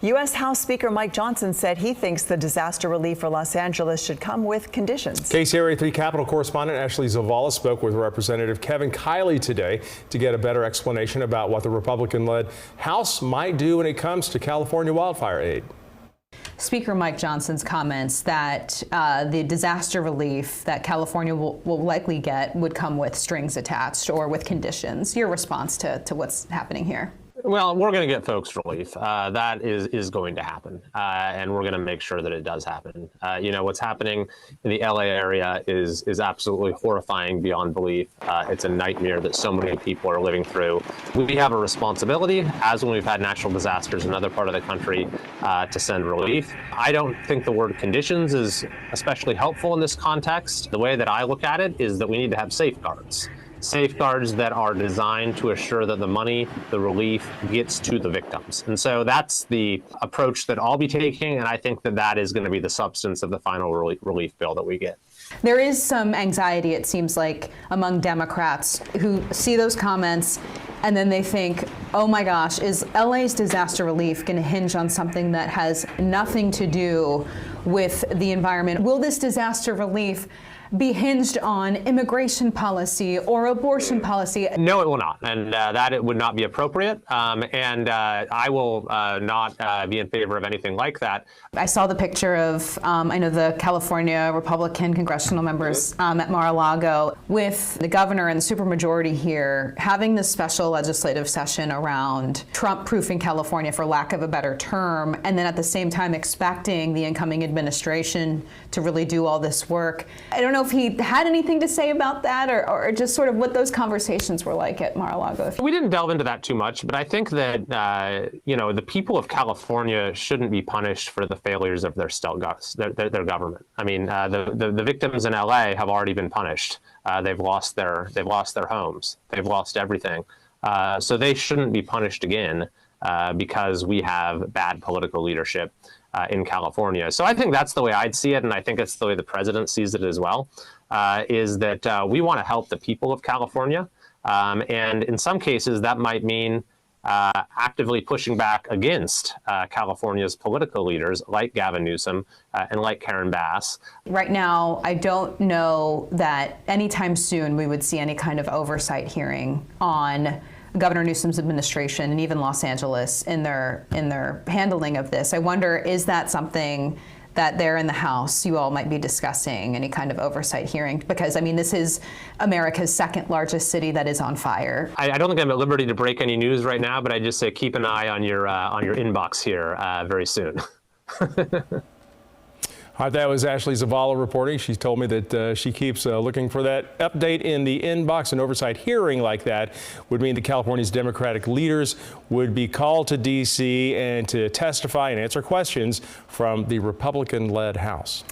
U.S. House Speaker Mike Johnson said he thinks the disaster relief for Los Angeles should come with conditions. KCRA 3 Capitol correspondent Ashley Zavala spoke with Representative Kevin Kiley today to get a better explanation about what the Republican-led House might do when it comes to California wildfire aid. Speaker Mike Johnson's comments that the disaster relief that California will likely get would come with strings attached or with conditions. Your response to what's happening here? Well, we're going to get folks relief. That is going to happen, and we're going to make sure that it does happen. You know, what's happening in the LA area is absolutely horrifying beyond belief. It's a nightmare that so many people are living through. We have a responsibility, as when we've had natural disasters in another part of the country, to send relief. I don't think the word conditions is especially helpful in this context. The way that I look at it is that we need to have safeguards. Safeguards that are designed to assure that the money, the relief, gets to the victims. And so that's the approach that I'll be taking, and I think that that is going to be the substance of the final relief bill that we get. There is some anxiety, it seems like, among Democrats who see those comments and then they think, oh my gosh, is LA's disaster relief going to hinge on something that has nothing to do with the environment? Will this disaster relief be hinged on immigration policy or abortion policy? No, it will not, and that it would not be appropriate, and I will not be in favor of anything like that. I saw the picture of, I know the California Republican congressional members at Mar-a-Lago with the governor and the supermajority here having this special legislative session around Trump-proofing California, for lack of a better term, and then at the same time expecting the incoming administration to really do all this work. I don't know if he had anything to say about that, or just sort of what those conversations were like at Mar-a-Lago. We didn't delve into that too much, but I think that you know, the people of California shouldn't be punished for the failures of their government. I mean, the victims in LA have already been punished. They've lost their homes. They've lost everything. So they shouldn't be punished again because we have bad political leadership in California. So I think that's the way I'd see it, and I think it's the way the president sees it as well, is that we want to help the people of California. And in some cases, that might mean actively pushing back against California's political leaders like Gavin Newsom and like Karen Bass. Right now, I don't know that anytime soon we would see any kind of oversight hearing on Governor Newsom's administration and even Los Angeles in their handling of this. I wonder, is that something that there in the House you all might be discussing, any kind of oversight hearing? Because, I mean, this is America's second largest city that is on fire. I don't think I'm at liberty to break any news right now, but I just say keep an eye on your inbox here very soon. All right, that was Ashley Zavala reporting. She told me that she keeps looking for that update in the inbox. An oversight hearing like that would mean that California's Democratic leaders would be called to D.C. and to testify and answer questions from the Republican-led House.